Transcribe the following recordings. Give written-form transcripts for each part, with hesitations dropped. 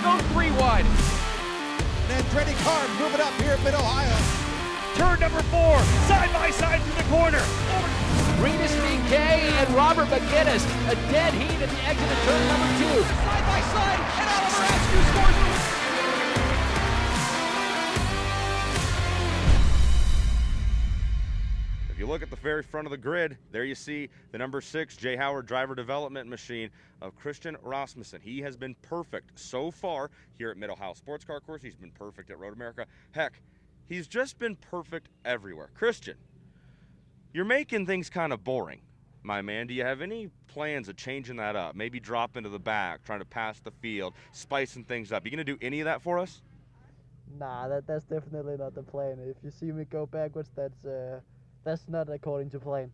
go 3 wide. And Andretti Carr moving up here at Mid-Ohio. Turn number 4, side by side through the corner. Renus BK and Robert McGinnis, a dead heat at the exit of turn number 2. Side by side, and Oliver Askew scores. If you look at the very front of the grid, there you see the number 6 Jay Howard driver development machine of Christian Rasmussen. He has been perfect so far here at Mid-Ohio Sports Car Course. He's been perfect at Road America. Heck, he's just been perfect everywhere. Christian, you're making things kind of boring, my man. Do you have any plans of changing that up? Maybe drop into the back, trying to pass the field, spicing things up. You going to do any of that for us? Nah, that's definitely not the plan. If you see me go backwards, that's not according to plan.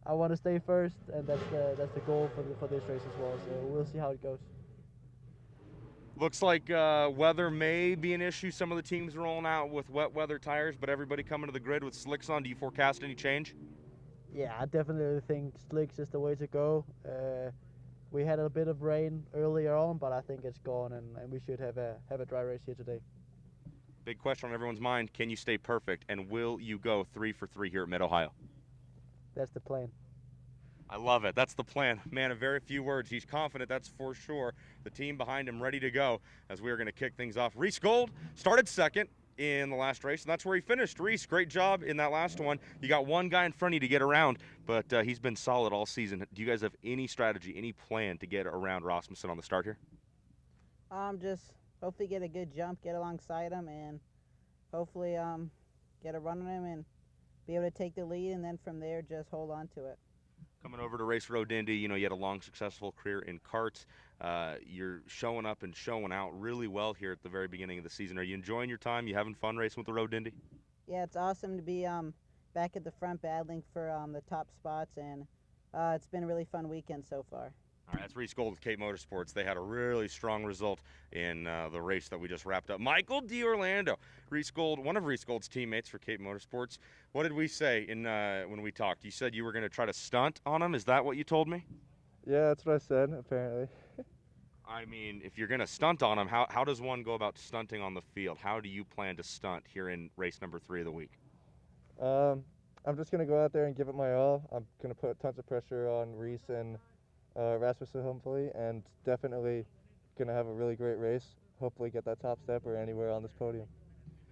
I want to stay first, and that's the goal for this race as well. So we'll see how it goes. Looks like weather may be an issue. Some of the teams rolling out with wet weather tires, but everybody coming to the grid with slicks on. Do you forecast any change? Yeah, I definitely think slicks is the way to go. We had a bit of rain earlier on, but I think it's gone, and we should have a dry race here today. Big question on everyone's mind, can you stay perfect, and will you go 3 for 3 here at Mid-Ohio? That's the plan. I love it. That's the plan. Man, in very few words. He's confident, that's for sure. The team behind him ready to go as we are going to kick things off. Reese Gold started second in the last race, and that's where he finished. Reese, great job in that last one. You got one guy in front of you to get around, but he's been solid all season. Do you guys have any strategy, any plan to get around Rasmussen on the start here? Just hopefully get a good jump, get alongside him, and hopefully get a run on him and be able to take the lead, and then from there just hold on to it. Coming over to race Road Indy, you know, you had a long, successful career in karts. You're showing up and showing out really well here at the very beginning of the season. Are you enjoying your time? You having fun racing with the Road Indy? Yeah, it's awesome to be back at the front battling for the top spots, and it's been a really fun weekend so far. All right, that's Reese Gold with Cape Motorsports. They had a really strong result in the race that we just wrapped up. Michael D'Orlando, Reese Gold, one of Reese Gold's teammates for Cape Motorsports. What did we say when we talked? You said you were going to try to stunt on him. Is that what you told me? Yeah, that's what I said, apparently. I mean, if you're going to stunt on him, how does one go about stunting on the field? How do you plan to stunt here in race number 3 of the week? I'm just going to go out there and give it my all. I'm going to put tons of pressure on Reese and Rasmussen, hopefully, and definitely going to have a really great race. Hopefully get that top step or anywhere on this podium.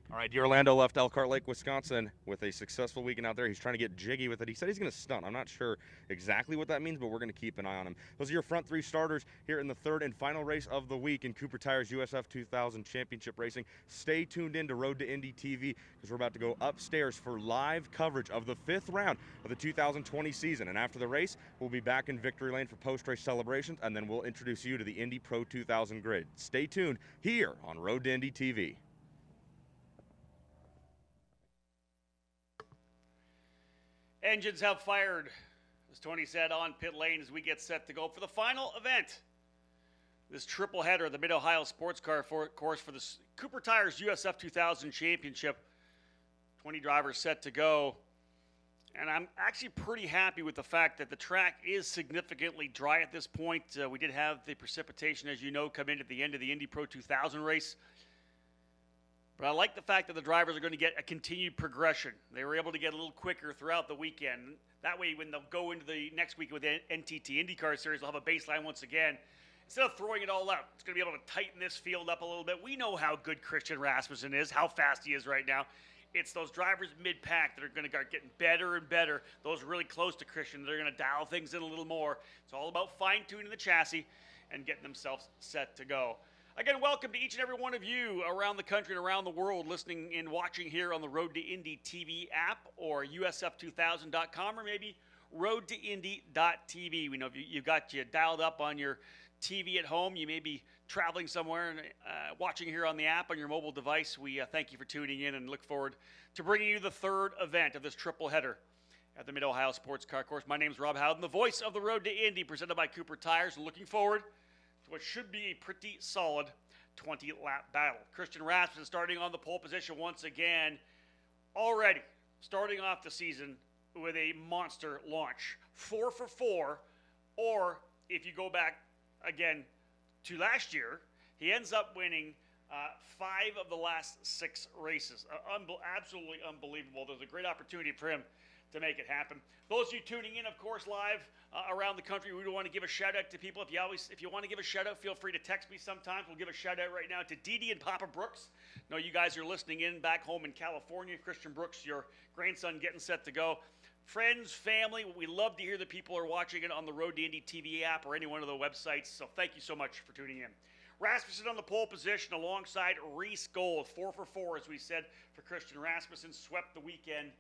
All right, D'Orlando left Elkhart Lake, Wisconsin with a successful weekend out there. He's trying to get jiggy with it. He said he's going to stunt. I'm not sure exactly what that means, but we're going to keep an eye on him. Those are your front 3 starters here in the third and final race of the week in Cooper Tires USF 2000 Championship Racing. Stay tuned in to Road to Indy TV because we're about to go upstairs for live coverage of the 5th round of the 2020 season. And after the race, we'll be back in Victory Lane for post-race celebrations, and then we'll introduce you to the Indy Pro 2000 grid. Stay tuned here on Road to Indy TV. Engines have fired, as Tony said, on pit lane as we get set to go for the final event. This triple header, the Mid-Ohio Sports Car Course for the Cooper Tires USF 2000 Championship. 20 drivers set to go. And I'm actually pretty happy with the fact that the track is significantly dry at this point. We did have the precipitation, as you know, come in at the end of the Indy Pro 2000 race. But I like the fact that the drivers are going to get a continued progression. They were able to get a little quicker throughout the weekend. That way, when they'll go into the next week with the NTT IndyCar Series, they'll have a baseline once again. Instead of throwing it all out, it's going to be able to tighten this field up a little bit. We know how good Christian Rasmussen is, how fast he is right now. It's those drivers mid-pack that are going to start getting better and better. Those really close to Christian, they're going to dial things in a little more. It's all about fine-tuning the chassis and getting themselves set to go. Again, welcome to each and every one of you around the country and around the world listening and watching here on the Road to Indy TV app or USF2000.com or maybe roadtoindy.tv. We know if you've got you dialed up on your TV at home, you may be traveling somewhere and watching here on the app on your mobile device. We thank you for tuning in and look forward to bringing you the third event of this triple header at the Mid-Ohio Sports Car Course. My name is Rob Howden, the voice of the Road to Indy, presented by Cooper Tires, and looking forward to what should be a pretty solid 20-lap battle. Christian Rasmussen starting on the pole position once again, already starting off the season with a monster launch. 4 for 4, or if you go back again to last year, He ends up winning 5 of the last 6 races. Absolutely unbelievable. There's a great opportunity for him to make it happen. Those of you tuning in, of course, live around the country, we want to give a shout out to people. If you want to give a shout out, feel free to text me sometimes. We'll give a shout out right now to Dee Dee and Papa Brooks. Know you guys are listening in back home in California. Christian Brooks, your grandson, getting set to go. Friends, family, we love to hear that people are watching it on the Road to Indy TV app or any one of the websites. So thank you so much for tuning in. Rasmussen on the pole position alongside Reese Gold. 4 for 4, as we said, for Christian Rasmussen. Swept the weekend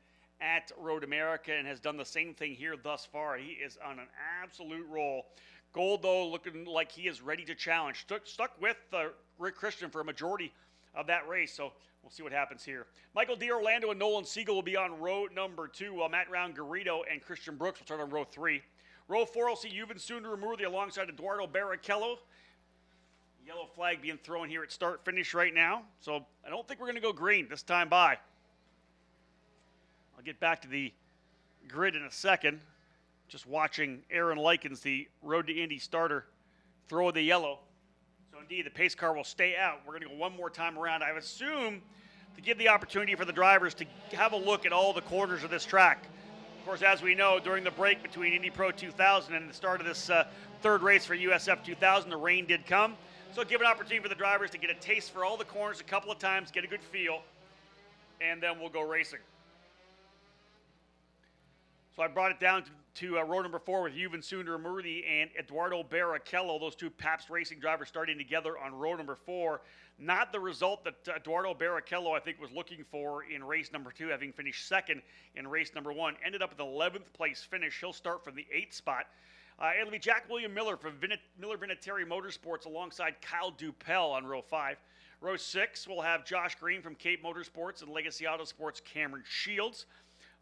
at Road America and has done the same thing here thus far. He is on an absolute roll. Gold, though, looking like he is ready to challenge. Stuck with Rick Christian for a majority of that race, so we'll see what happens here. Michael D'Orlando and Nolan Siegel will be on row number 2, while Matt Round-Garrido and Christian Brooks will start on row 3. Row 4 will see Yuven Sundarramurthy alongside Eduardo Barrichello. Yellow flag being thrown here at start-finish right now, so I don't think we're going to go green this time by. I'll get back to the grid in a second. Just watching Aaron Likens, the Road to Indy starter, throw the yellow. So indeed, the pace car will stay out. We're going to go one more time around. I assume to give the opportunity for the drivers to have a look at all the corners of this track. Of course, as we know, during the break between Indy Pro 2000 and the start of this third race for USF 2000, the rain did come. So give an opportunity for the drivers to get a taste for all the corners a couple of times, get a good feel, and then we'll go racing. So I brought it down to row number 4 with Yuven Sundarramurthy and Eduardo Barrichello, those two Pabst Racing drivers starting together on row number 4. Not the result that Eduardo Barrichello, I think, was looking for in race number 2, having finished second in race number 1. Ended up with an 11th place finish. He'll start from the 8th spot. It'll be Jack William Miller from Miller Vinatieri Motorsports alongside Kyle Dupel on row 5. Row 6 will have Josh Green from Cape Motorsports and Legacy Autosports Cameron Shields.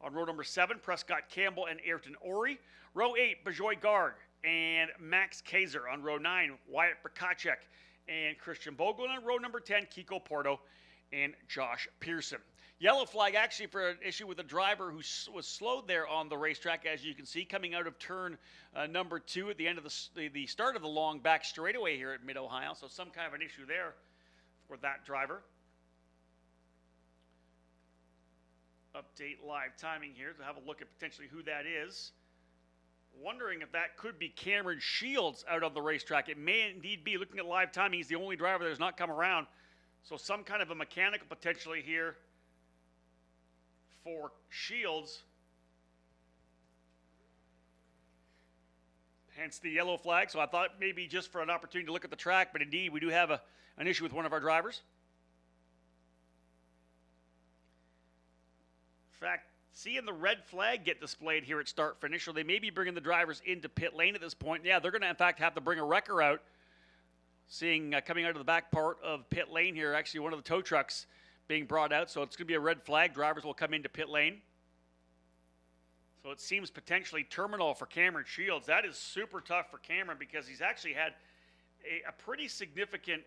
On row number 7, Prescott Campbell and Ayrton Ori. Row 8, Bajoy Garg and Max Kaiser. On row 9, Wyatt Prokacek and Christian Bogle. And on row number 10, Kiko Porto and Josh Pearson. Yellow flag actually for an issue with a driver who was slowed there on the racetrack, as you can see, coming out of turn number 2 at the end of the start of the long back straightaway here at Mid-Ohio. So some kind of an issue there for that driver. Update live timing here to have a look at potentially who that is. Wondering if that could be Cameron Shields out on the racetrack. It may indeed be. Looking at live timing, he's the only driver that has not come around. So some kind of a mechanical potentially here for Shields. Hence the yellow flag. So I thought maybe just for an opportunity to look at the track, but indeed we do have an issue with one of our drivers. In fact, seeing the red flag get displayed here at start finish, so they may be bringing the drivers into pit lane at this point. Yeah, they're going to in fact have to bring a wrecker out. Seeing coming out of the back part of pit lane here, actually one of the tow trucks being brought out, so it's going to be a red flag. Drivers will come into pit lane. So it seems potentially terminal for Cameron Shields. That is super tough for Cameron because he's actually had a pretty significant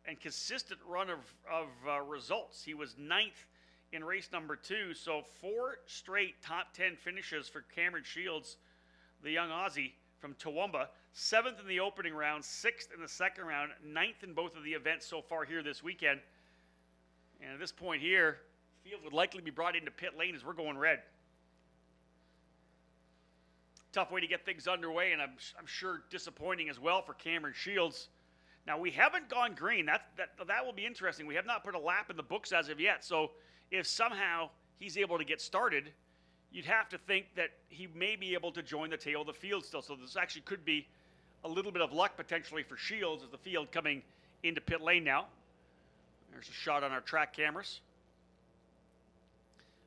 and consistent run of results. He was 9th in race number 2, so 4 straight top 10 finishes for Cameron Shields, the young Aussie from Toowoomba. 7th in the opening round, 6th in the second round, 9th in both of the events so far here this weekend. And at this point here, field would likely be brought into pit lane as we're going red. Tough way to get things underway, and I'm sure disappointing as well for Cameron Shields. Now, we haven't gone green. That will be interesting. We have not put a lap in the books as of yet, so if somehow he's able to get started, you'd have to think that he may be able to join the tail of the field still. So this actually could be a little bit of luck potentially for Shields as the field coming into pit lane now. There's a shot on our track cameras.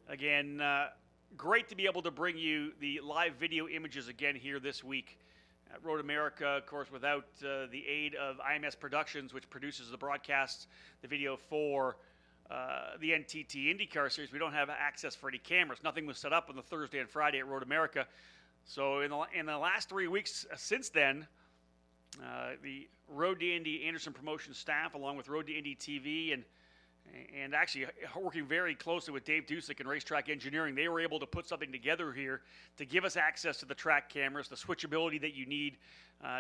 Again, great to be able to bring you the live video images again here this week at Road America, of course, without the aid of IMS Productions, which produces the broadcasts, the video for the NTT IndyCar Series. We don't have access for any cameras. Nothing was set up on the Thursday and Friday at Road America. So in the last 3 weeks since then, the Road to Indy Anderson Promotions staff, along with Road to Indy TV, and actually working very closely with Dave Dusick and Racetrack Engineering, they were able to put something together here to give us access to the track cameras, the switchability that you need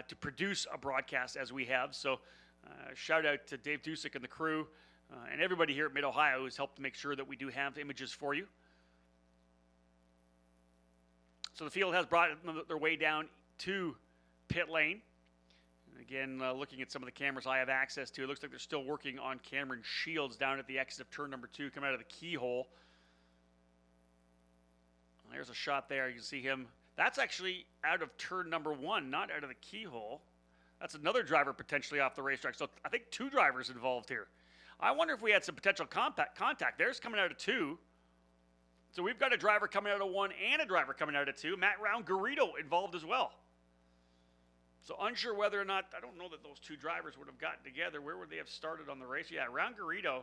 to produce a broadcast as we have. So Shout out to Dave Dusick and the crew and everybody here at Mid-Ohio who's helped to make sure that we do have images for you. So the field has brought their way down to pit lane. And again, looking at some of the cameras I have access to, it looks like they're still working on Cameron Shields down at the exit of turn number 2, coming out of the keyhole. There's a shot there. You can see him. That's actually out of turn number 1, not out of the keyhole. That's another driver potentially off the racetrack. So I think 2 drivers involved here. I wonder if we had some potential contact. There's coming out of 2. So we've got a driver coming out of 1 and a driver coming out of 2. Matt Round-Garrido involved as well. So unsure whether or not, I don't know that those 2 drivers would have gotten together. Where would they have started on the race? Yeah, Round-Garrido,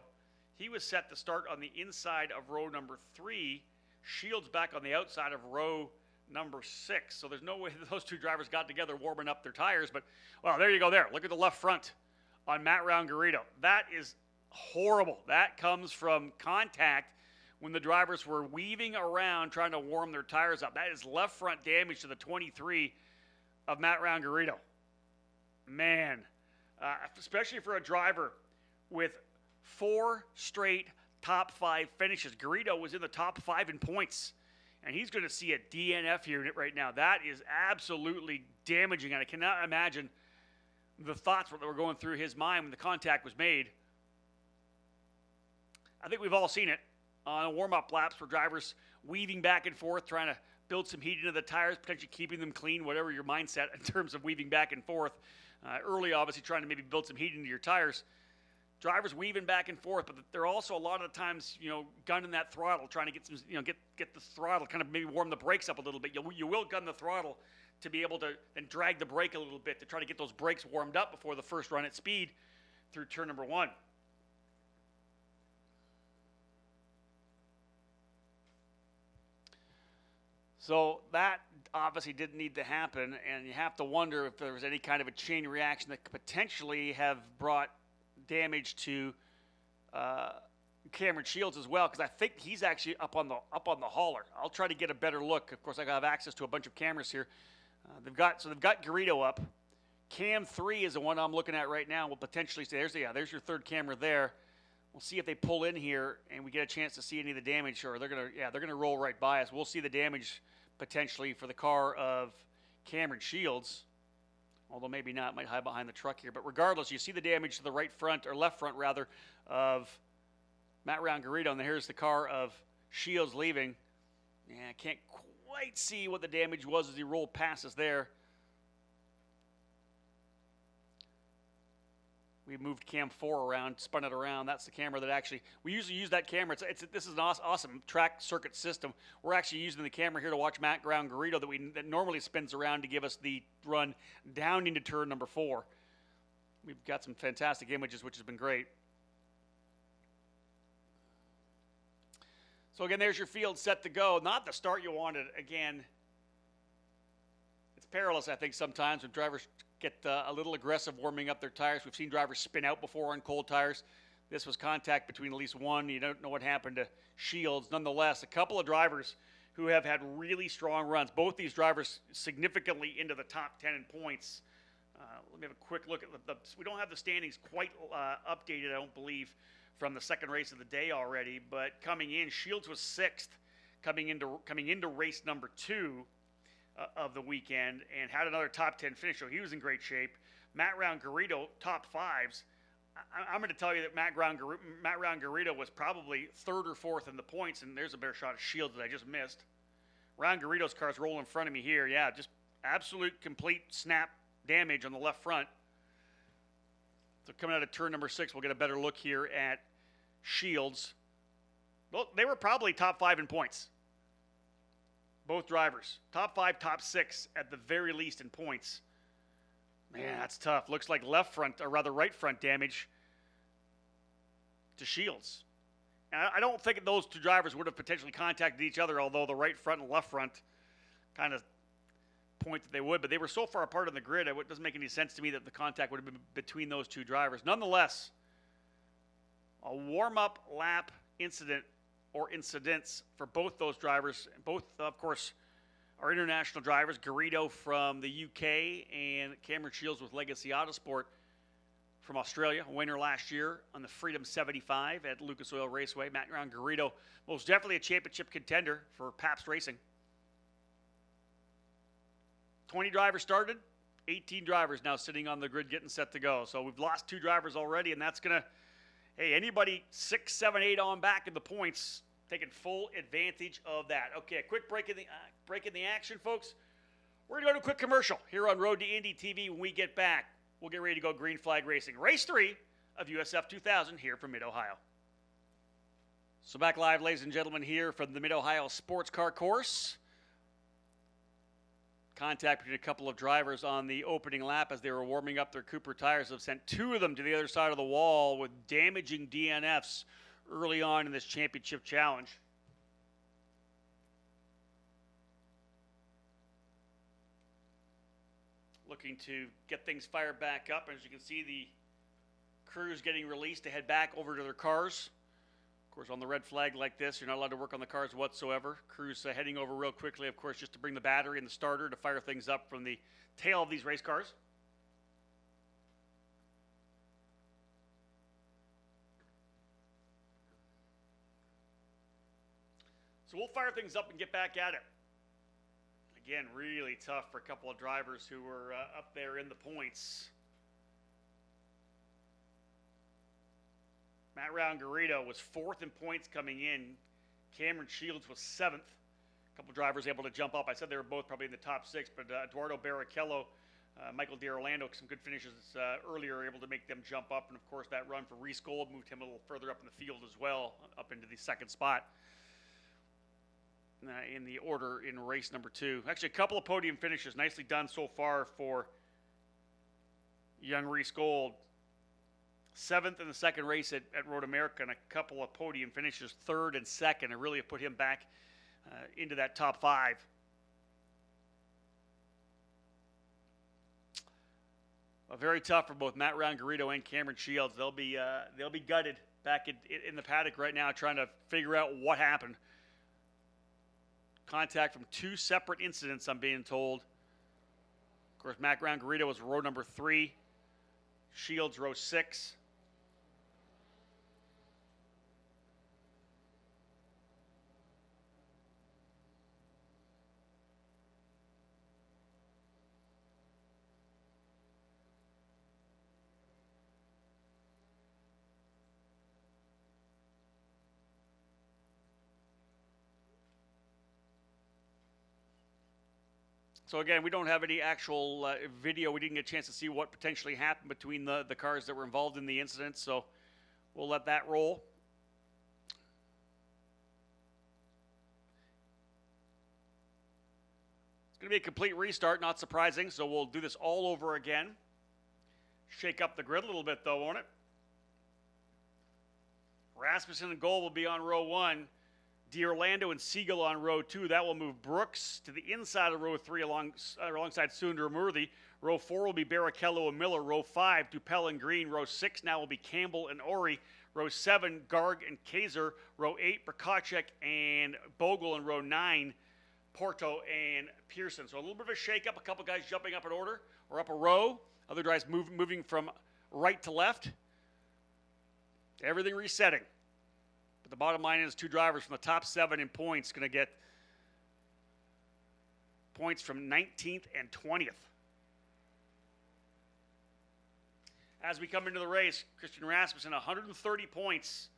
he was set to start on the inside of row number 3. Shields back on the outside of row number 6. So there's no way that those 2 drivers got together warming up their tires. But, well, there you go there. Look at the left front on Matt Round-Garrido. That is horrible. That comes from contact when the drivers were weaving around trying to warm their tires up. That is left front damage to the 23 of Matt Round-Garrido. Man, especially for a driver with 4 straight top 5 finishes. Garrido was in the top 5 in points, and he's going to see a DNF here right now. That is absolutely damaging, and I cannot imagine the thoughts that were going through his mind when the contact was made. I think we've all seen it on warm-up laps where drivers weaving back and forth, trying to build some heat into the tires, potentially keeping them clean, whatever your mindset in terms of weaving back and forth. Early, obviously, trying to maybe build some heat into your tires. Drivers weaving back and forth, but they're also a lot of the times, gunning that throttle, trying to get some, get the throttle, kind of maybe warm the brakes up a little bit. You will gun the throttle to be able to then drag the brake a little bit to try to get those brakes warmed up before the first run at speed through turn number 1. So that obviously didn't need to happen, and you have to wonder if there was any kind of a chain reaction that could potentially have brought damage to Cameron Shields as well, because I think he's actually up on the hauler. I'll try to get a better look. Of course, I have access to a bunch of cameras here. They've got Garrido up. Cam 3 is the one I'm looking at right now. We'll potentially say there's your third camera there. We'll see if they pull in here and we get a chance to see any of the damage, or they're gonna roll right by us. We'll see the damage potentially for the car of Cameron Shields, although maybe not. Might hide behind the truck here. But regardless, you see the damage to the right front, or left front rather, of Matt Round-Garrido, and here's the car of Shields leaving. Yeah, I can't quite see what the damage was as he rolled past us there. We moved cam 4 around, spun it around. That's the camera that actually, we usually use that camera. This is an awesome track circuit system. We're actually using the camera here to watch Matt Round-Garrido that normally spins around to give us the run down into turn number 4. We've got some fantastic images, which has been great. So again, there's your field set to go. Not the start you wanted. Again, it's perilous, I think, sometimes when drivers get a little aggressive warming up their tires. We've seen drivers spin out before on cold tires. This was contact between at least one. You don't know what happened to Shields. Nonetheless, a couple of drivers who have had really strong runs. Both these drivers significantly into the top 10 in points. Let me have a quick look at we don't have the standings quite updated, I don't believe, from the second race of the day already. But coming in, Shields was 6th coming into race number 2. Of the weekend, and had another top 10 finish, so he was in great shape. Matt Round-Garrido, top 5s. I'm going to tell you that Matt Round-Garrido was probably 3rd or 4th in the points, and there's a better shot of Shields that I just missed. Round-Garrido's car's rolling in front of me here. Yeah, just absolute complete snap damage on the left front. So coming out of turn number 6, we'll get a better look here at Shields. Well, they were probably top 5 in points. Both drivers. Top 5, top 6 at the very least in points. Man, that's tough. Looks like left front, or rather right front damage to Shields. And I don't think those 2 drivers would have potentially contacted each other, although the right front and left front kind of point that they would. But they were so far apart on the grid, it doesn't make any sense to me that the contact would have been between those 2 drivers. Nonetheless, a warm-up lap incident or incidents for both those drivers. Both, of course, are international drivers. Garrido from the UK and Cameron Shields with Legacy Autosport from Australia, a winner last year on the Freedom 75 at Lucas Oil Raceway. Matt Garrido, most definitely a championship contender for Pabst Racing. 20 drivers started, 18 drivers now sitting on the grid getting set to go. So we've lost 2 drivers already, and that's going to, hey, anybody 6, 7, 8 on back in the points, taking full advantage of that. Okay, a quick break in the action, folks. We're going to go to a quick commercial here on Road to Indy TV. When we get back, we'll get ready to go green flag racing. Race 3 of USF 2000 here from Mid-Ohio. So back live, ladies and gentlemen, here from the Mid-Ohio Sports Car Course. Contact between a couple of drivers on the opening lap as they were warming up their Cooper tires. Have sent 2 of them to the other side of the wall with damaging DNFs early on in this championship challenge. Looking to get things fired back up. As you can see, the crews getting released to head back over to their cars. Of course, on the red flag like this, you're not allowed to work on the cars whatsoever. Crews heading over real quickly, of course, just to bring the battery and the starter to fire things up from the tail of these race cars. So we'll fire things up and get back at it. Again, really tough for a couple of drivers who were up there in the points. Matt Garrido was 4th in points coming in. Cameron Shields was 7th. A couple of drivers able to jump up. I said they were both probably in the top 6, but Eduardo Barrichello, Michael D'Orlando, some good finishes earlier, able to make them jump up. And, of course, that run for Reese Gold moved him a little further up in the field as well, up into the 2nd spot. In the order in race number 2. Actually, a couple of podium finishes. Nicely done so far for young Reese Gold. 7th in the 2nd race at Road America, and a couple of podium finishes, 3rd and 2nd. And really have put him back into that top 5. Very tough for both Matt Garrido and Cameron Shields. They'll be gutted back in the paddock right now, trying to figure out what happened. Contact from 2 separate incidents, I'm being told. Of course, Matt Garrido was row number 3. Shields, row 6. So again, we don't have any actual video. We didn't get a chance to see what potentially happened between the cars that were involved in the incident, so we'll let that roll. It's going to be a complete restart, not surprising, so we'll do this all over again. Shake up the grid a little bit, though, won't it? Rasmussen and Gold will be on row 1. D'Orlando and Siegel on row 2. That will move Brooks to the inside of row 3 alongside Sundermurthy. Row 4 will be Barrichello and Miller. Row 5, Dupel and Green. Row 6 now will be Campbell and Ori. Row 7, Garg and Kaiser. Row 8, Prokacek and Bogle. And row 9, Porto and Pearson. So a little bit of a shake-up. A couple guys jumping up in order or up a row. Other guys moving from right to left. Everything resetting. But the bottom line is 2 drivers from the top 7 in points going to get points from 19th and 20th. As we come into the race, Christian Rasmussen, 130 points.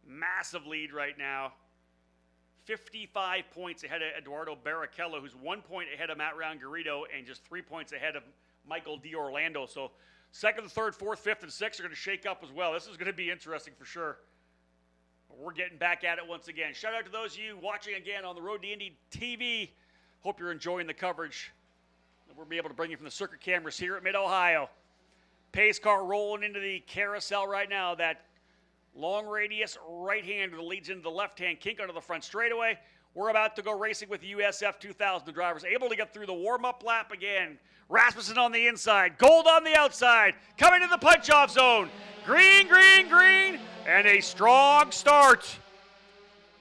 Massive lead right now. 55 points ahead of Eduardo Barrichello, who's 1 point ahead of Matt Garrido and just 3 points ahead of Michael D'Orlando. So 2nd, 3rd, 4th, 5th, and 6th are going to shake up as well. This is going to be interesting for sure. We're getting back at it once again. Shout out to those of you watching again on the Road to Indy TV. Hope you're enjoying the coverage that we'll be able to bring you from the circuit cameras here at Mid-Ohio. Pace car rolling into the carousel right now. That long radius right-hander that leads into the left-hand kink onto the front straightaway. We're about to go racing with the USF 2000. The drivers able to get through the warm-up lap again. Rasmussen on the inside. Gold on the outside. Coming to the punch-off zone. Green, green, green. And a strong start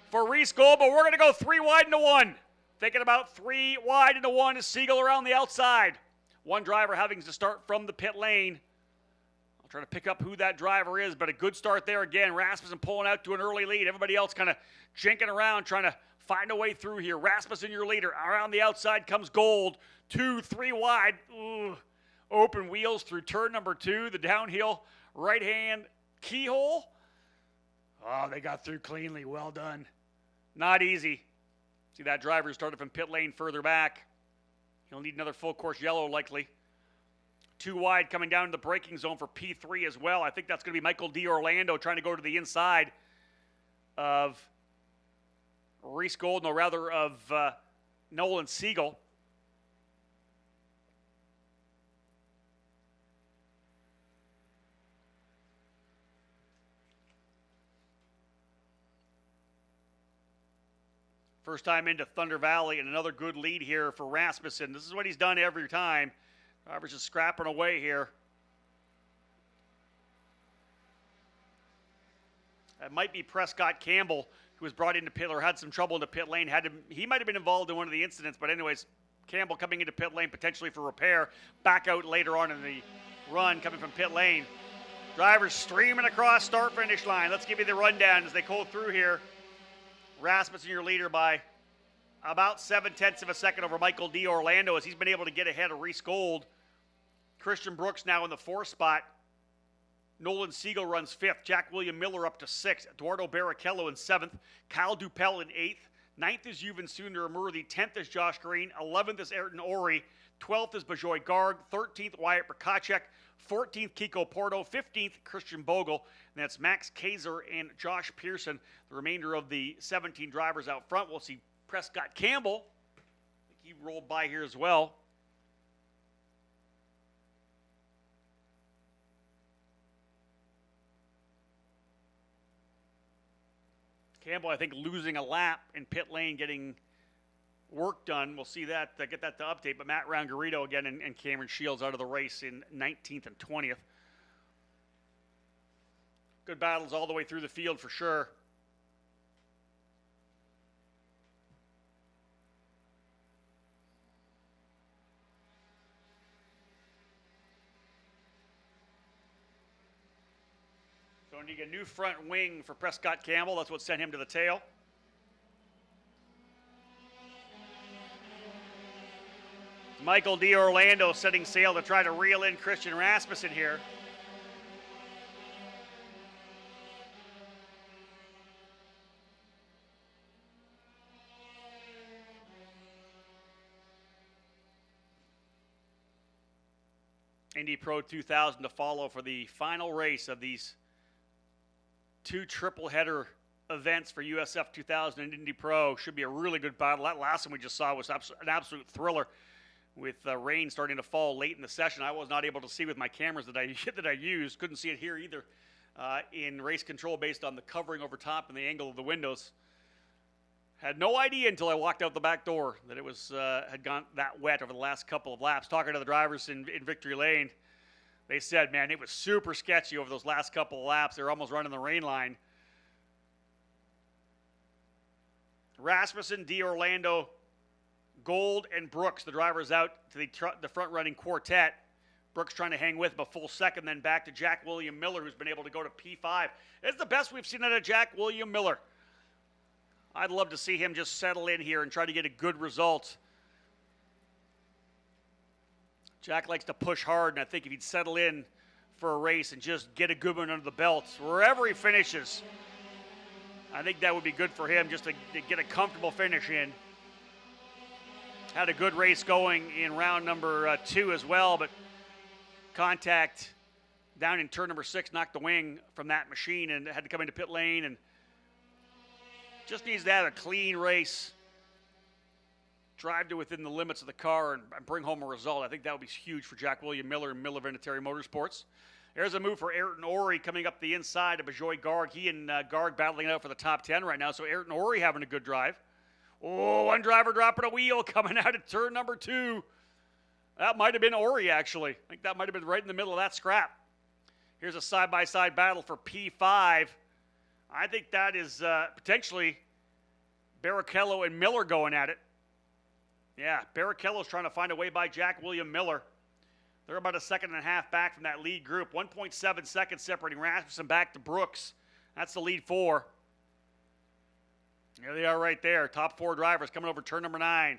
for Reese Gold, but we're going to go 3 wide into 1. Thinking about 3 wide into 1 is Siegel around the outside. One driver having to start from the pit lane. I'll try to pick up who that driver is, but a good start there again. Rasmussen pulling out to an early lead. Everybody else kind of jinking around, trying to find a way through here. Rasmussen, your leader. Around the outside comes Gold. 2, 3 wide. Ooh. Open wheels through turn number 2. The downhill right-hand keyhole. Oh, they got through cleanly. Well done. Not easy. See that driver started from pit lane further back. He'll need another full course yellow likely. 2 wide coming down to the braking zone for P3 as well. I think that's going to be Michael D. Orlando trying to go to the inside of Reese Gold, no, rather of Nolan Siegel. First time into Thunder Valley, and another good lead here for Rasmussen. This is what he's done every time. Driver's just scrapping away here. That might be Prescott Campbell, who was brought into pit or had some trouble in the pit lane. He might have been involved in one of the incidents, but anyways, Campbell coming into pit lane potentially for repair. Back out later on in the run coming from pit lane. Drivers streaming across start-finish line. Let's give you the rundown as they go through here. Rasmussen, your leader, by about 0.7 of a second over Michael D. Orlando as he's been able to get ahead of Reese Gold. Christian Brooks now in the 4th spot. Nolan Siegel runs 5th. Jack William Miller up to 6th. Eduardo Barrichello in 7th. Kyle Dupel in 8th. 9th is Yuvan Sundar Amurthy. 10th is Josh Green. 11th is Ayrton Ori. 12th is Bajoy Garg. 13th, Wyatt Prokacek. 14th, Kiko Porto. 15th, Christian Bogle. And that's Max Kaiser and Josh Pearson. The remainder of the 17 drivers out front. We'll see Prescott Campbell. I think he rolled by here as well. Campbell, I think, losing a lap in pit lane, getting work done. We'll see that, get that to update. But Matt Rangarito again and Cameron Shields out of the race in 19th and 20th. Good battles all the way through the field for sure. So you get a new front wing for Prescott Campbell. That's what sent him to the tail. Michael D. Orlando setting sail to try to reel in Christian Rasmussen here. Indy Pro 2000 to follow for the final race of these 2 triple header events for USF 2000 and Indy Pro. Should be a really good battle. That last one we just saw was an absolute thriller with rain starting to fall late in the session. I was not able to see with my cameras that I used. Couldn't see it here either in race control based on the covering over top and the angle of the windows. Had no idea until I walked out the back door that it was had gone that wet over the last couple of laps. Talking to the drivers in Victory Lane, they said, man, it was super sketchy over those last couple of laps. They were almost running the rain line. Rasmussen, D. Orlando, Gold, and Brooks, the drivers out to the front-running quartet. Brooks trying to hang with him a full second, then back to Jack William Miller, who's been able to go to P5. It's the best we've seen out of Jack William Miller. I'd love to see him just settle in here and try to get a good result. Jack likes to push hard, and I think if he'd settle in for a race and just get a good one under the belt, wherever he finishes, I think that would be good for him just to get a comfortable finish in. Had a good race going in round number 2 as well, but contact down in turn number 6 knocked the wing from that machine and had to come into pit lane and just needs to have a clean race, drive to within the limits of the car and bring home a result. I think that would be huge for Jack William Miller and Miller Vinatieri Motorsports. There's a move for Ayrton Ori coming up the inside of Bajoy Garg. He and Garg battling it out for the top 10 right now, so Ayrton Ori having a good drive. Oh, one driver dropping a wheel coming out of turn number 2. That might have been Ori, actually. I think that might have been right in the middle of that scrap. Here's a side-by-side battle for P5. I think that is potentially Barrichello and Miller going at it. Yeah, Barrichello's trying to find a way by Jack William Miller. They're about a second and a half back from that lead group. 1.7 seconds separating Rasmussen back to Brooks. That's the lead 4. There they are right there. Top 4 drivers coming over turn number 9.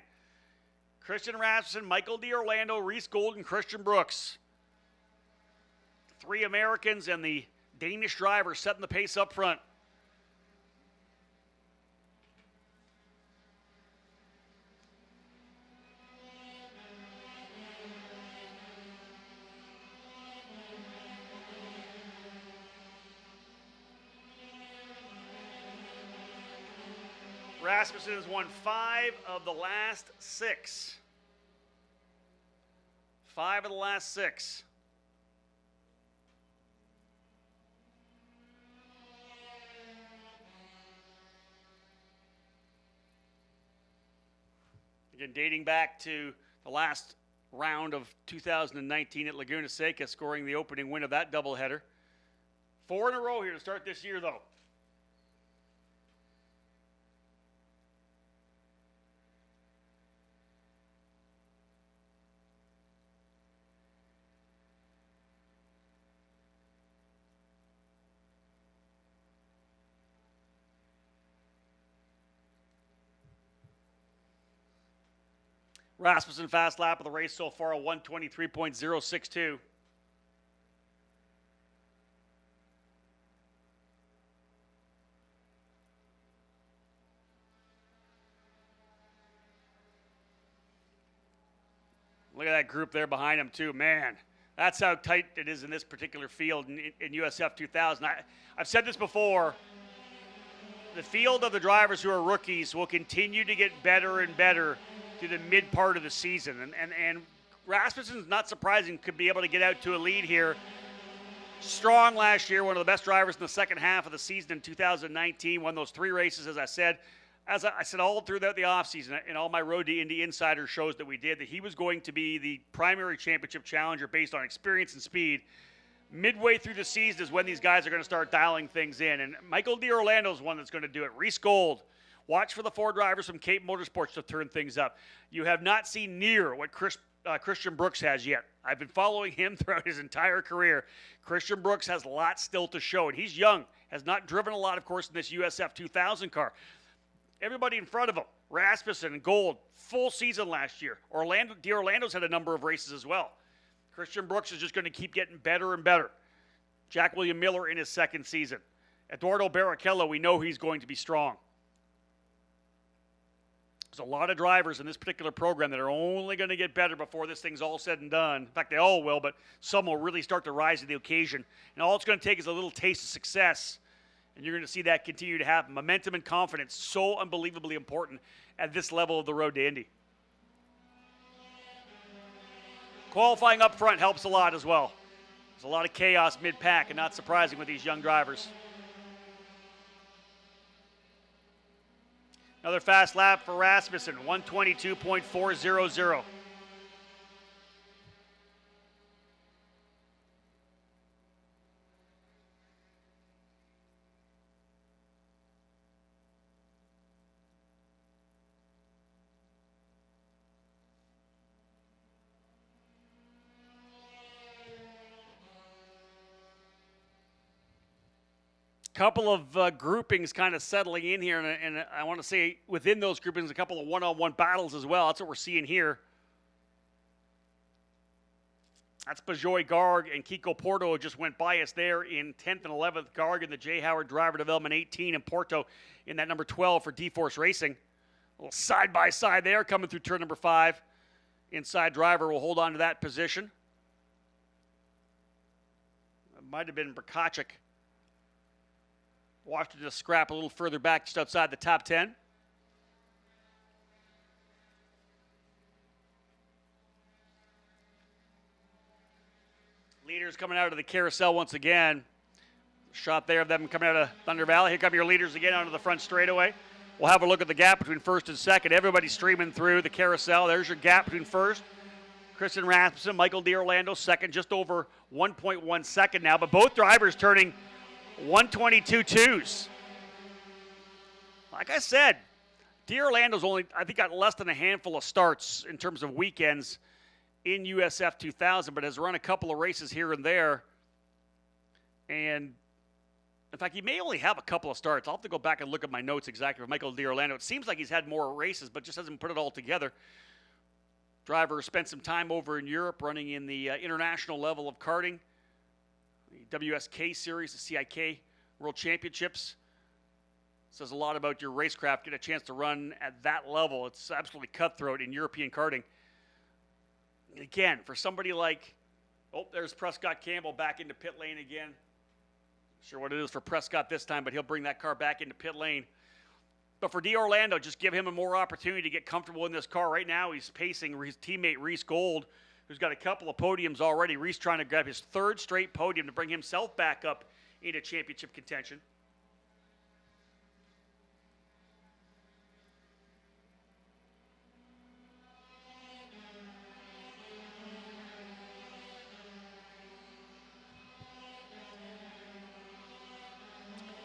Christian Rasmussen, Michael D'Orlando, Reese Golden, Christian Brooks. 3 Americans and the Danish driver setting the pace up front. Rasmussen has won 5 of the last 6. 5 of the last 6. Again, dating back to the last round of 2019 at Laguna Seca, scoring the opening win of that doubleheader. 4 in a row here to start this year, though. Rasmussen fast lap of the race so far, a 1:23.062. Look at that group there behind him too, man. That's how tight it is in this particular field in USF 2000. I've said this before. The field of the drivers who are rookies will continue to get better and better through the mid part of the season. And Rasmussen's, not surprising, could be able to get out to a lead here. Strong last year, one of the best drivers in the second half of the season in 2019. Won those 3 races, as I said. As I said all throughout the offseason, and all my Road to Indy Insider shows that we did, that he was going to be the primary championship challenger based on experience and speed. Midway through the season is when these guys are going to start dialing things in. And Michael D'Orlando is one that's going to do it. Reese Gold. Watch for the 4 drivers from Cape Motorsports to turn things up. You have not seen near what Christian Brooks has yet. I've been following him throughout his entire career. Christian Brooks has lots still to show, and he's young. Has not driven a lot, of course, in this USF 2000 car. Everybody in front of him, Rasmussen and Gold, full season last year. D'Orlando's had a number of races as well. Christian Brooks is just going to keep getting better and better. Jack William Miller in his 2nd season. Eduardo Barrichello, we know he's going to be strong. There's a lot of drivers in this particular program that are only going to get better before this thing's all said and done. In fact, they all will, but some will really start to rise to the occasion. And all it's going to take is a little taste of success, and you're going to see that continue to happen. Momentum and confidence, so unbelievably important at this level of the Road to Indy. Qualifying up front helps a lot as well. There's a lot of chaos mid-pack, and not surprising with these young drivers. Another fast lap for Rasmussen, 1:22.400. Couple of groupings kind of settling in here, and I want to say within those groupings, a couple of one-on-one battles as well. That's what we're seeing here. That's Bajoy Garg and Kiko Porto just went by us there in 10th and 11th. Garg in the J. Howard Driver Development 18, and Porto in that number 12 for D-Force Racing. A little side-by-side there coming through turn number 5. Inside driver will hold on to that position. It might have been Brkacik. Washington just scrap a little further back, just outside the top 10. Leaders coming out of the carousel once again. Shot there of them coming out of Thunder Valley. Here come your leaders again onto the front straightaway. We'll have a look at the gap between first and second. Everybody's streaming through the carousel. There's your gap between first. Christian Rasmussen, Michael D'Orlando, second, just over 1.1 second now. But both drivers turning 1:22.2s. Like I said, D'Orlando's only, I think, got less than a handful of starts in terms of weekends. in USF 2000, but has run a couple of races here and there. And in fact, he may only have a couple of starts. I'll have to go back and look at my notes exactly for Michael D'Orlando. It seems like he's had more races, but just hasn't put it all together. Driver spent some time over in Europe running in the international level of karting, the WSK series, the CIK World Championships. Says a lot about your racecraft. Get a chance to run at that level. It's absolutely cutthroat in European karting. And again, for somebody like, oh, there's Prescott Campbell back into pit lane again. Sure what it is for Prescott this time, but he'll bring that car back into pit lane. But for D'Orlando, just give him a more opportunity to get comfortable in this car. Right now, he's pacing his teammate Reese Gold, who's got a couple of podiums already. Reese trying to grab his third straight podium to bring himself back up into championship contention.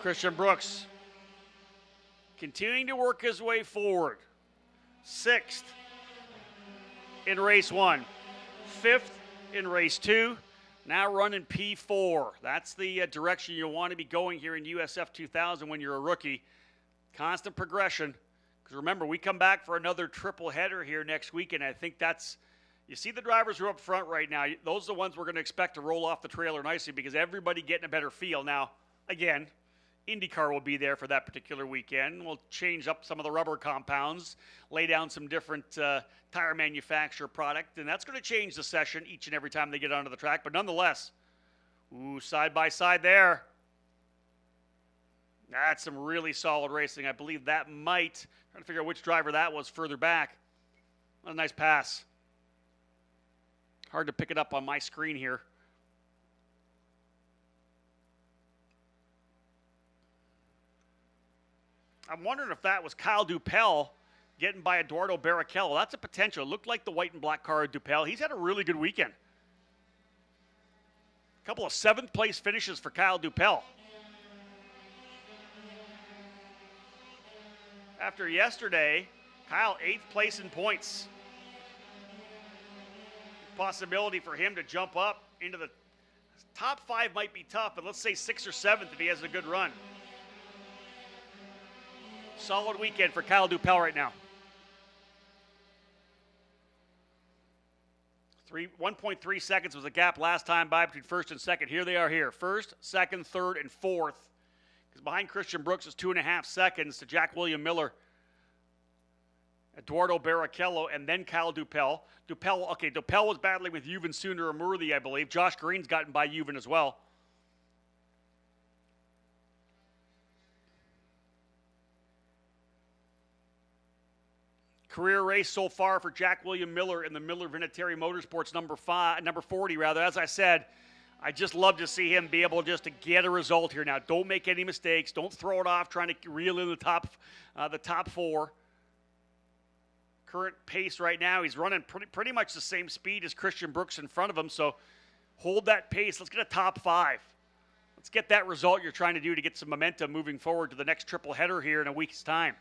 Christian Brooks continuing to work his way forward. 6th in race 1, 5th in race 2, now running P4. That's the direction you want to be going here in USF 2000 when you're a rookie. Constant progression. Because remember, we come back for another triple header here next week, and I think that's, you see the drivers who are up front right now, those are the ones we're going to expect to roll off the trailer nicely because everybody getting a better feel. Now, again, IndyCar will be there for that particular weekend. We'll change up some of the rubber compounds, lay down some different tire manufacturer product, and that's going to change the session each and every time they get onto the track. But nonetheless, ooh, side by side there. That's some really solid racing. I believe that might, trying to figure out which driver that was further back. What a nice pass. Hard to pick it up on my screen here. I'm wondering if that was Kyle Dupel getting by Eduardo Barrichello. That's a potential. It looked like the white and black car of Dupel. He's had a really good weekend. A couple of 7th place finishes for Kyle Dupel. After yesterday, Kyle 8th place in points. Possibility for him to jump up into the top 5 might be tough, but let's say 6th or 7th if he has a good run. Solid weekend for Kyle Dupel right now. 1.3 seconds was the gap last time by between 1st and 2nd. Here they are here. 1st, 2nd, 3rd, and 4th. Because behind Christian Brooks is 2.5 seconds to Jack William Miller, Eduardo Barrichello, and then Kyle Dupel. Dupel was battling with Yuvan Sundaramurthy, I believe. Josh Green's gotten by Yuvan as well. Career race so far for Jack William Miller in the Miller Vinatieri Motorsports number 40 rather. As I said, I just love to see him be able just to get a result here now. Don't make any mistakes. Don't throw it off trying to reel in the top 4. Current pace right now, he's running pretty much the same speed as Christian Brooks in front of him. So hold that pace. Let's get a top 5. Let's get that result you're trying to do to get some momentum moving forward to the next triple header here in a week's time.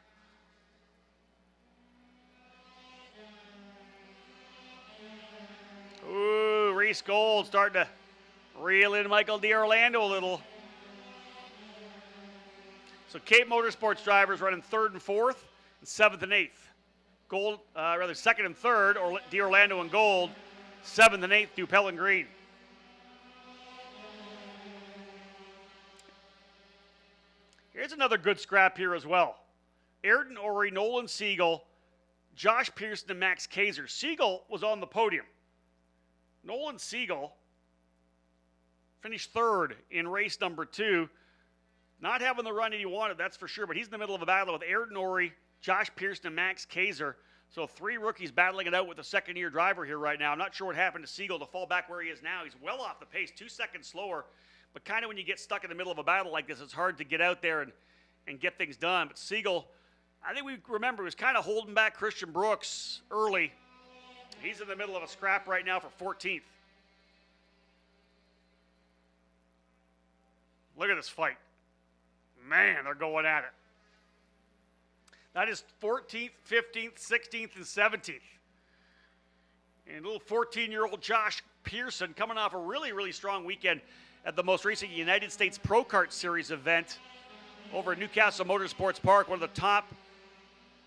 Ooh, Reese Gold starting to reel in Michael D'Orlando a little. So Cape Motorsports drivers running 3rd and 4th, and 7th and 8th. Gold, 2nd and 3rd, or D'Orlando and Gold. 7th and 8th, Dupel and Green. Here's another good scrap here as well. Ayrton Orey, Nolan Siegel, Josh Pearson, and Max Kaiser. Siegel was on the podium. Nolan Siegel finished 3rd in race number 2. Not having the run that he wanted, that's for sure, but he's in the middle of a battle with Ayrton Orey, Josh Pearson, and Max Kaiser. So 3 rookies battling it out with a second-year driver here right now. I'm not sure what happened to Siegel to fall back where he is now. He's well off the pace, 2 seconds slower. But kind of when you get stuck in the middle of a battle like this, it's hard to get out there and get things done. But Siegel, I think we remember, was kind of holding back Christian Brooks early. He's in the middle of a scrap right now for 14th. Look at this fight. Man, they're going at it. That is 14th, 15th, 16th, and 17th. And little 14-year-old Josh Pearson coming off a really, really strong weekend at the most recent United States Pro Kart Series event over at Newcastle Motorsports Park, one of the top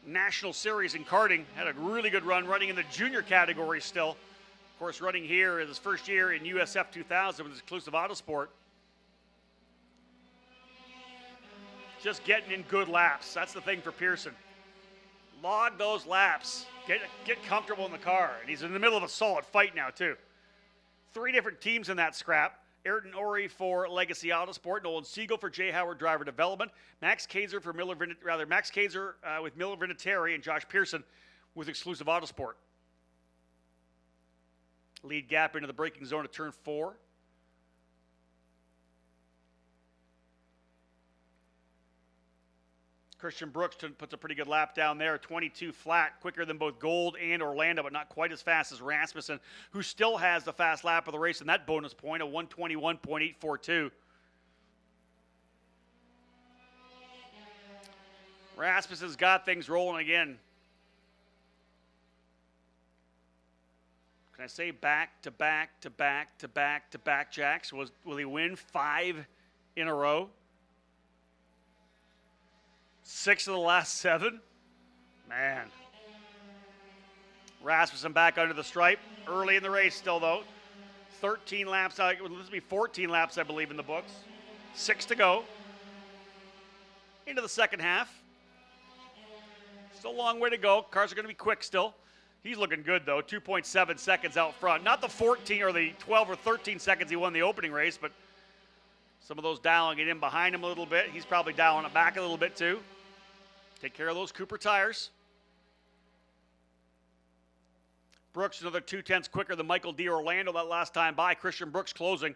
national series in karting. Had a really good run running in the junior category still. Of course, running here is his first year in USF 2000 with exclusive Autosport. Just getting in good laps. That's the thing for Pearson. Log those laps. Get comfortable in the car. And he's in the middle of a solid fight now, too. 3 different teams in that scrap. Ayrton Ori for Legacy Autosport, Nolan Siegel for Jay Howard Driver Development, Max Kaiser with Miller Vinatieri, and Josh Pearson with exclusive Autosport. Lead gap into the braking zone at turn 4. Christian Brooks puts a pretty good lap down there, 22 flat, quicker than both Gold and Orlando, but not quite as fast as Rasmussen, who still has the fast lap of the race and that bonus point of 121.842. Rasmussen's got things rolling again. Can I say back to back to back to back to back jacks? Will he win 5 in a row? 6 of the last 7. Man. Rasmussen back under the stripe. Early in the race still, though. 13 laps. This will be 14 laps, I believe, in the books. 6 to go. Into the second half. Still a long way to go. Cars are going to be quick still. He's looking good, though. 2.7 seconds out front. Not the 14 or the 12 or 13 seconds he won the opening race, but some of those dialing it in behind him a little bit. He's probably dialing it back a little bit, too. Take care of those Cooper tires. Brooks another 0.2 quicker than Michael D'Orlando that last time by. Christian Brooks closing.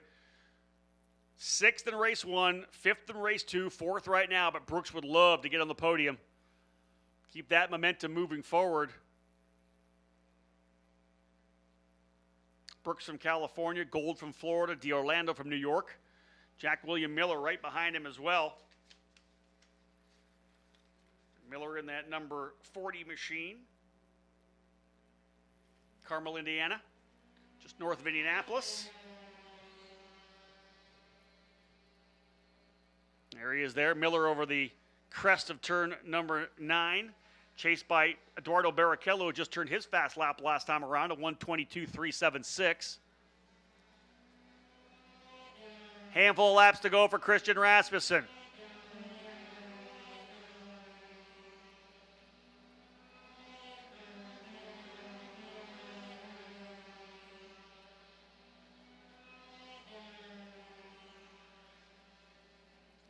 6th in race 1, 5th in race 2, 4th right now, but Brooks would love to get on the podium. Keep that momentum moving forward. Brooks from California, Gold from Florida, D'Orlando from New York. Jack William Miller right behind him as well. Miller in that number 40 machine. Carmel, Indiana, just north of Indianapolis. There he is there. Miller over the crest of turn number 9. Chased by Eduardo Barrichello, who just turned his fast lap last time around, a 122.376. Handful of laps to go for Christian Rasmussen.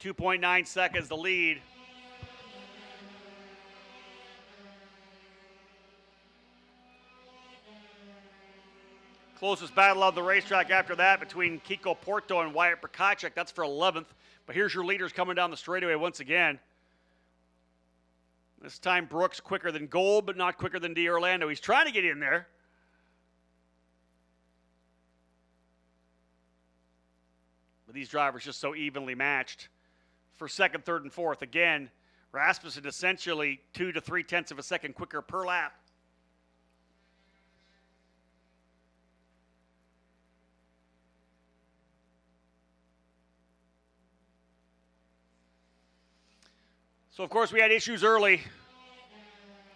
.9 seconds the lead. Closest battle of the racetrack after that between Kiko Porto and Wyatt Prokacek. That's for 11th. But here's your leaders coming down the straightaway once again. This time Brooks quicker than Gold, but not quicker than D'Orlando. He's trying to get in there. But these drivers just so evenly matched. For 2nd, 3rd, and 4th. Again, Rasmussen essentially 2 to 3/10 of a second quicker per lap. So, of course, we had issues early.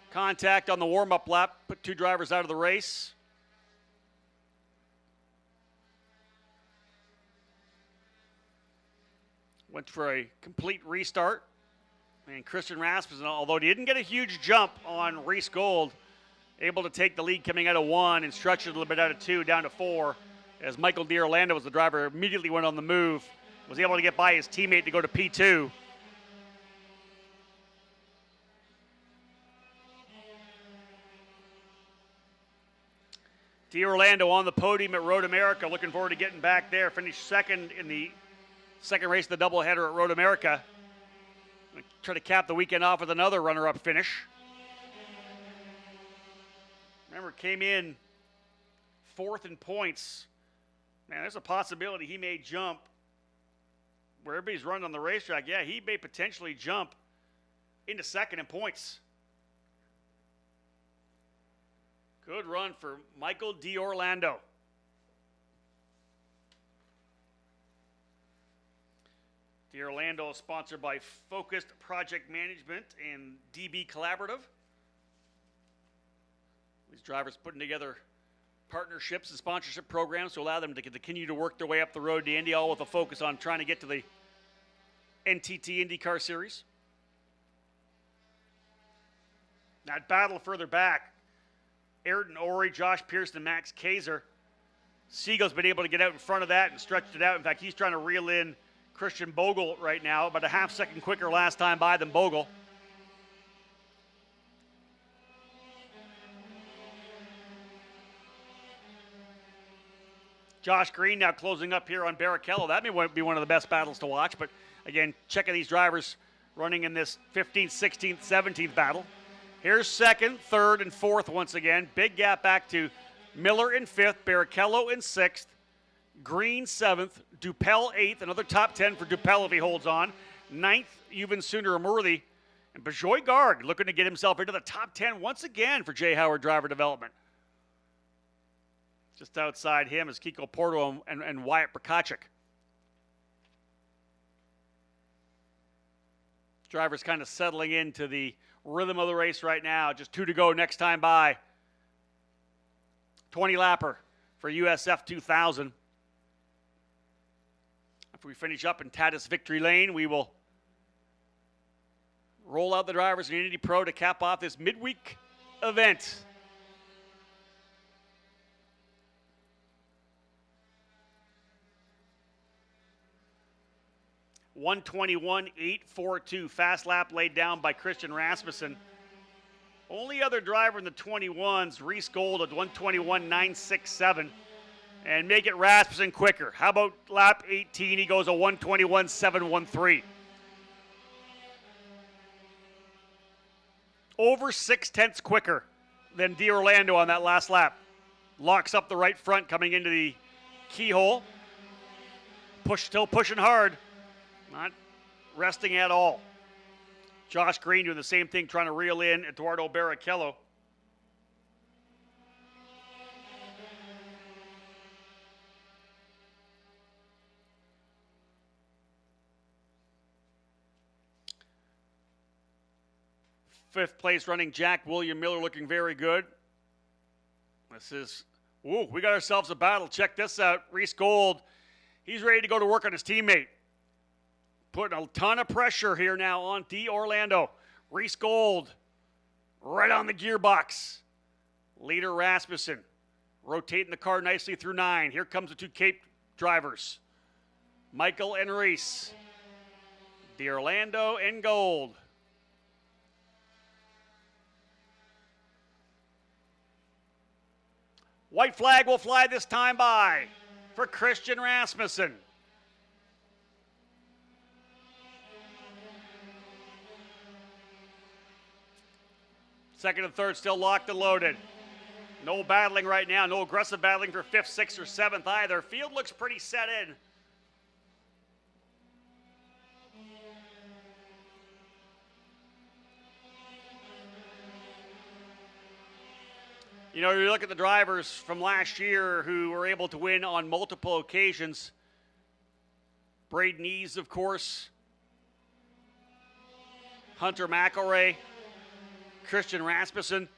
Contact on the warm-up lap, put 2 drivers out of the race. Went for a complete restart. And Christian Rasmussen, although he didn't get a huge jump on Reese Gold, able to take the lead coming out of 1 and stretch it a little bit out of 2 down to 4. As Michael D'Orlando was the driver, immediately went on the move. Was able to get by his teammate to go to P2. D'Orlando on the podium at Road America. Looking forward to getting back there. Finished 2nd in the second race of the doubleheader at Road America. Try to cap the weekend off with another runner-up finish. Remember, came in 4th in points. Man, there's a possibility he may jump. Wherever he's running on the racetrack, yeah, he may potentially jump into 2nd in points. Good run for Michael D'Orlando. D'Orlando is sponsored by Focused Project Management and DB Collaborative. These drivers putting together partnerships and sponsorship programs to allow them to continue to work their way up the road to Indy, all with a focus on trying to get to the NTT IndyCar Series. That battle further back, Ayrton Orey, Josh Pearson, and Max Kaiser. Siegel's been able to get out in front of that and stretched it out. In fact, he's trying to reel in Christian Bogle right now, about a half-second quicker last time by than Bogle. Josh Green now closing up here on Barrichello. That may be one of the best battles to watch, but again, checking these drivers running in this 15th, 16th, 17th battle. Here's second, third, and fourth once again. Big gap back to Miller in fifth, Barrichello in sixth, Green seventh, Dupel eighth, another top 10 for Dupel if he holds on. Ninth, even Sooner Amurthy. And Bajoy Garg looking to get himself into the top 10 once again for Jay Howard Driver Development. Just outside him is Kiko Porto and Wyatt Prokachik. Drivers kind of settling into the rhythm of the race right now. Just 2 to go next time by. 20 lapper for USF 2000. After we finish up in Tatis Victory Lane, we will roll out the drivers in Indy Pro to cap off this midweek event. .121.842 fast lap laid down by Christian Rasmussen. Only other driver in the 21s, Reese Gold at 121.967. And make it Rasmussen quicker. How about lap 18? He goes a 121.713. Over 6/10 quicker than D'Orlando on that last lap. Locks up the right front coming into the keyhole. Still pushing hard. Not resting at all. Josh Green doing the same thing, trying to reel in Eduardo Barrichello. Fifth place running Jack William Miller looking very good. This is, we got ourselves a battle. Check this out. Reese Gold, he's ready to go to work on his teammate. Putting a ton of pressure here now on D'Orlando. Reese Gold, right on the gearbox. Leader Rasmussen, rotating the car nicely through 9. Here comes the 2 Cape drivers. Michael and Reese. D'Orlando and Gold. White flag will fly this time by for Christian Rasmussen. Second and third still locked and loaded. No battling right now. No aggressive battling for 5th, 6th, or 7th either. Field looks pretty set in. You know, you look at the drivers from last year who were able to win on multiple occasions. Braden Ease, of course. Hunter McElray. Christian Rasmussen.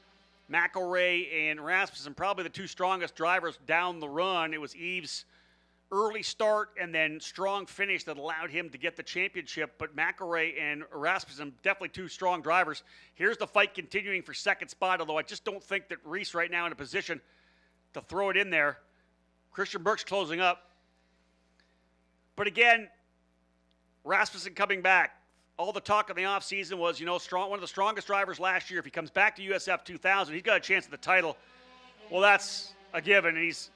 McElray and Rasmussen, probably the 2 strongest drivers down the run. It was Eves' early start and then strong finish that allowed him to get the championship. But McElray and Rasmussen, definitely 2 strong drivers. Here's the fight continuing for second spot, although I just don't think that Reese right now in a position to throw it in there. Christian Burke's closing up. But again, Rasmussen coming back. All the talk in the offseason was, one of the strongest drivers last year. If he comes back to USF 2000, he's got a chance at the title. Well, that's a given, and he's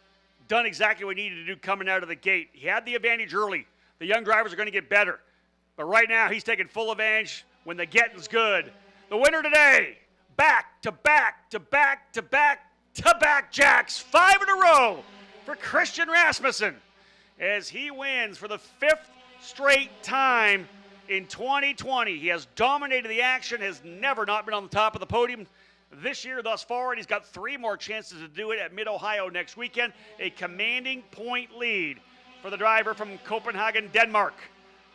done exactly what he needed to do coming out of the gate. He had the advantage early. The young drivers are going to get better. But right now, he's taking full advantage when the getting's good. The winner today, back-to-back jacks, 5 in a row for Christian Rasmussen as he wins for the 5th straight time in 2020. He has dominated the action, has never not been on the top of the podium this year thus far, and he's got 3 more chances to do it at Mid-Ohio next weekend. A commanding point lead for the driver from Copenhagen, Denmark.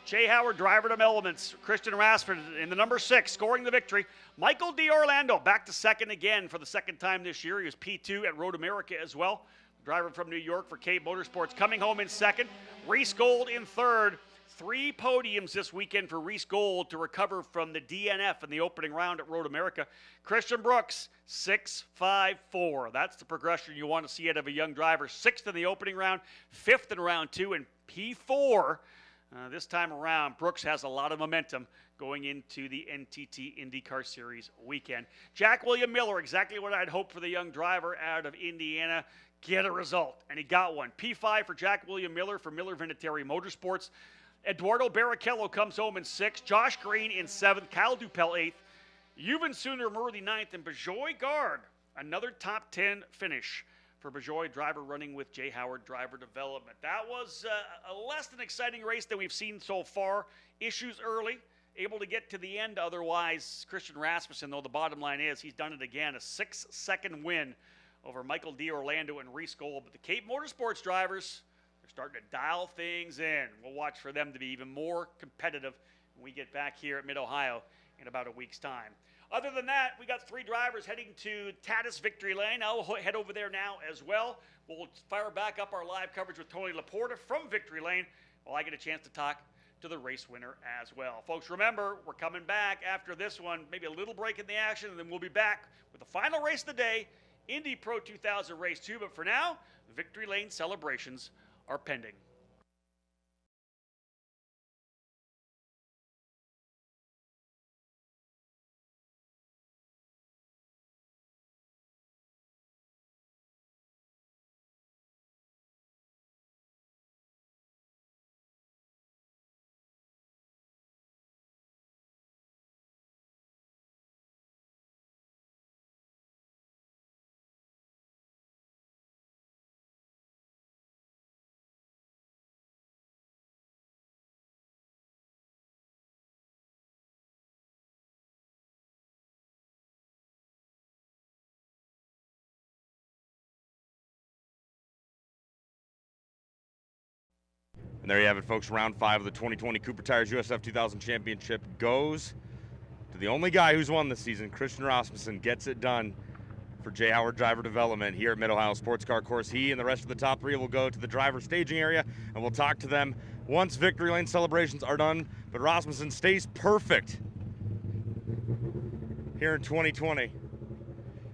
Jay Howard, driver to Elements. Christian Rasmussen in the number 6, scoring the victory. Michael D'Orlando back to second again for the second time this year. He was P2 at Road America as well. Driver from New York for Cape Motorsports coming home in second. Reese Gold in third. 3 podiums this weekend for Reese Gold to recover from the DNF in the opening round at Road America. Christian Brooks, 6-5-4. That's the progression you want to see out of a young driver. 6th in the opening round, 5th in round 2, and P4. This time around, Brooks has a lot of momentum going into the NTT IndyCar Series weekend. Jack William Miller, exactly what I'd hoped for the young driver out of Indiana. Get a result, and he got one. P5 for Jack William Miller for Miller Vinatieri Motorsports. Eduardo Barrichello comes home in 6th. Josh Green in 7th. Kyle Dupel 8th. Yuvan Sundermurthy 9th. And Bejoy Gard, another top 10 finish for Bejoy, driver running with Jay Howard Driver Development. That was a less than exciting race than we've seen so far. Issues early, able to get to the end otherwise. Christian Rasmussen, though, the bottom line is he's done it again. A 6-second win over Michael D'Orlando and Reese Gold. But the Cape Motorsports drivers, they're starting to dial things in. We'll watch for them to be even more competitive when we get back here at Mid-Ohio in about a week's time. Other than that, we got 3 drivers heading to Tatis Victory Lane. I'll head over there now as well. We'll fire back up our live coverage with Tony Laporta from Victory Lane while I get a chance to talk to the race winner as well. Folks, remember, we're coming back after this one, maybe a little break in the action, and then we'll be back with the final race of the day, Indy Pro 2000 Race 2. But for now, Victory Lane celebrations are pending. And there you have it, folks. Round 5 of the 2020 Cooper Tires USF 2000 Championship goes to the only guy who's won this season. Christian Rasmussen gets it done for Jay Howard Driver Development here at Mid-Ohio Sports Car Course. He and the rest of the top 3 will go to the driver staging area, and we'll talk to them once Victory Lane celebrations are done. But Rasmussen stays perfect here in 2020.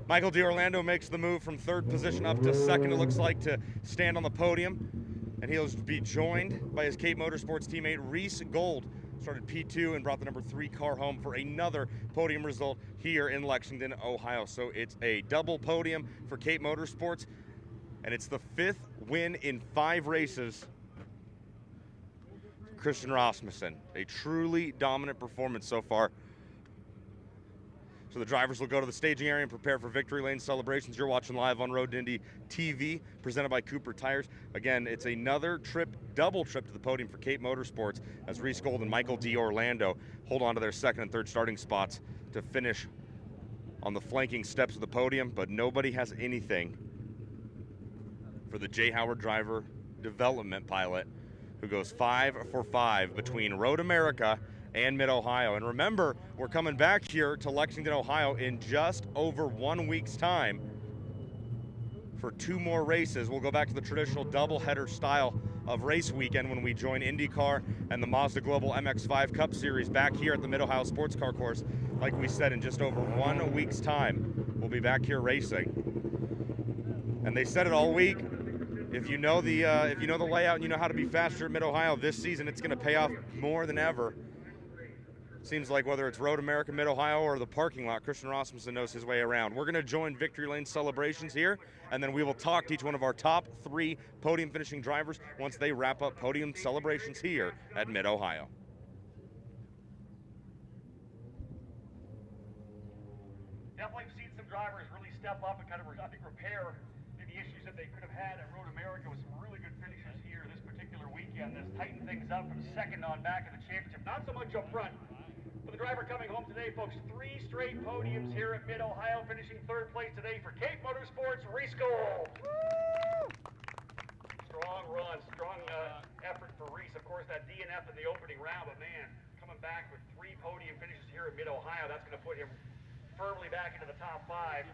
Michael D'Orlando makes the move from 3rd position up to 2nd, it looks like, to stand on the podium. And he'll be joined by his Cape Motorsports teammate Reese Gold. Started P2 and brought the number 3 car home for another podium result here in Lexington, Ohio. So it's a double podium for Cape Motorsports, and it's the 5th win in 5 races for Christian Rasmussen. A truly dominant performance so far. So the drivers will go to the staging area and prepare for Victory Lane celebrations. You're watching live on Road to Indy TV, presented by Cooper Tires. Again, it's another trip, double trip to the podium for Cape Motorsports as Reese Gold and Michael D'Orlando hold on to their 2nd and 3rd starting spots to finish on the flanking steps of the podium. But nobody has anything for the Jay Howard Driver Development pilot, who goes 5 for 5 between Road America and Mid-Ohio. And remember, we're coming back here to Lexington, Ohio in just over 1 week's time for 2 more races. We'll go back to the traditional doubleheader style of race weekend when we join IndyCar and the Mazda Global MX-5 Cup Series back here at the Mid-Ohio Sports Car Course. Like we said, in just over 1 week's time, we'll be back here racing. And they said it all week. If you know the layout and you know how to be faster at Mid-Ohio this season, it's going to pay off more than ever. Seems like whether it's Road America, Mid-Ohio, or the parking lot, Christian Rasmussen knows his way around. We're going to join Victory Lane celebrations here, and then we will talk to each one of our top 3 podium finishing drivers once they wrap up podium celebrations here at Mid-Ohio. Definitely seen some drivers really step up and kind of, I think, repair the issues that they could have had at Road America with some really good finishes here this particular weekend. That's tightened things up from 2nd on back in the championship. Not so much up front. For For the driver coming home today, folks, 3 straight podiums here at Mid-Ohio, finishing 3rd place today for Cape Motorsports, Reese Gold. Strong run, strong effort for Reese. Of course, that DNF in the opening round, but man, coming back with 3 podium finishes here at Mid-Ohio, that's going to put him firmly back into the top 5.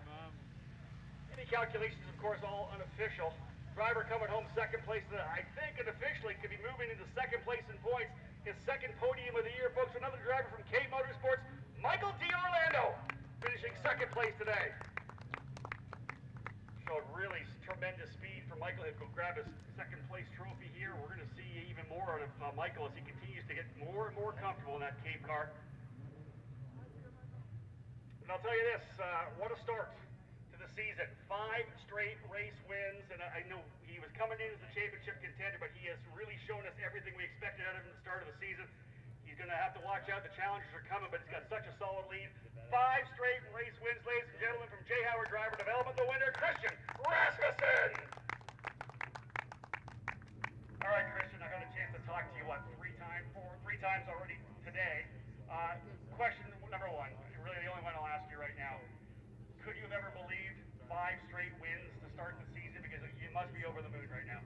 Any calculations, of course, all unofficial. Driver coming home 2nd place today. I think unofficially could be moving into 2nd place in points. His 2nd podium of the year, folks. Another driver from Cape Motorsports, Michael D'Orlando, finishing 2nd place today. Showed really tremendous speed for Michael. He'll go grab his 2nd place trophy here. We're going to see even more of Michael as he continues to get more and more comfortable in that Cape car. And I'll tell you this, what a start to the season. 5 straight race wins, and I know he was coming in as a championship contender, but he has really shown us everything we expected out of him at the start of the season. He's going to have to watch out. The challenges are coming, but he's got such a solid lead. 5 straight race wins, ladies and gentlemen, from J. Howard Driver Development, the winner, Christian Rasmussen. All right, Christian, I got a chance to talk to you, 3 times already today. Question number 1, really the only one I'll ask you right now. Could you have ever believed 5 straight wins to start the season? Because you must be over the moon right now.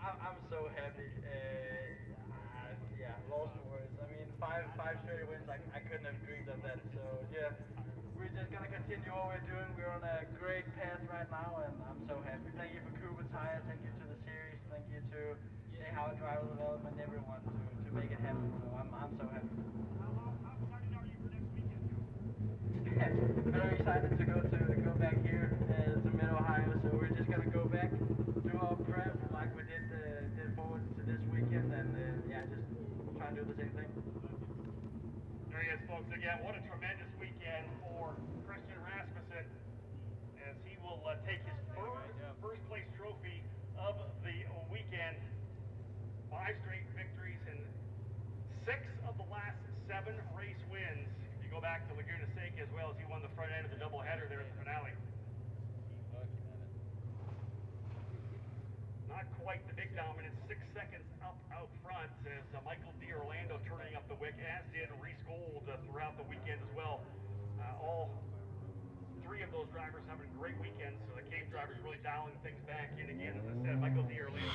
I'm so happy. Yeah, lost for words. I mean, five straight wins. I couldn't have dreamed of that. So yeah, we're just gonna continue what we're doing. We're on a great path right now, and I'm so happy. Thank you for Cooper Tire. Thank you to the series. Thank you to J. Howard Driver Development, everyone to make it happen. So I'm so happy. How excited are you for next weekend? Very excited to go back here to Mid-Ohio. So we're just gonna go back, do our prep like we did forward to this weekend, and yeah, just try and do the same thing. There he is, folks. Again, what a tremendous weekend for Christian Rasmussen as he will take his first place trophy of the weekend. 5 straight victories and 6 of the last 7 race wins. If you go back to Laguna Seca as well, as he won the front end of the doubleheader there at the finale. Not quite the big dominance, 6 seconds up out front as Michael D'Orlando turning up the wick, as did Reese Gold throughout the weekend as well. All 3 of those drivers having great weekends, so the Cape drivers really dialing things back in again. As I said, Michael D'Orlando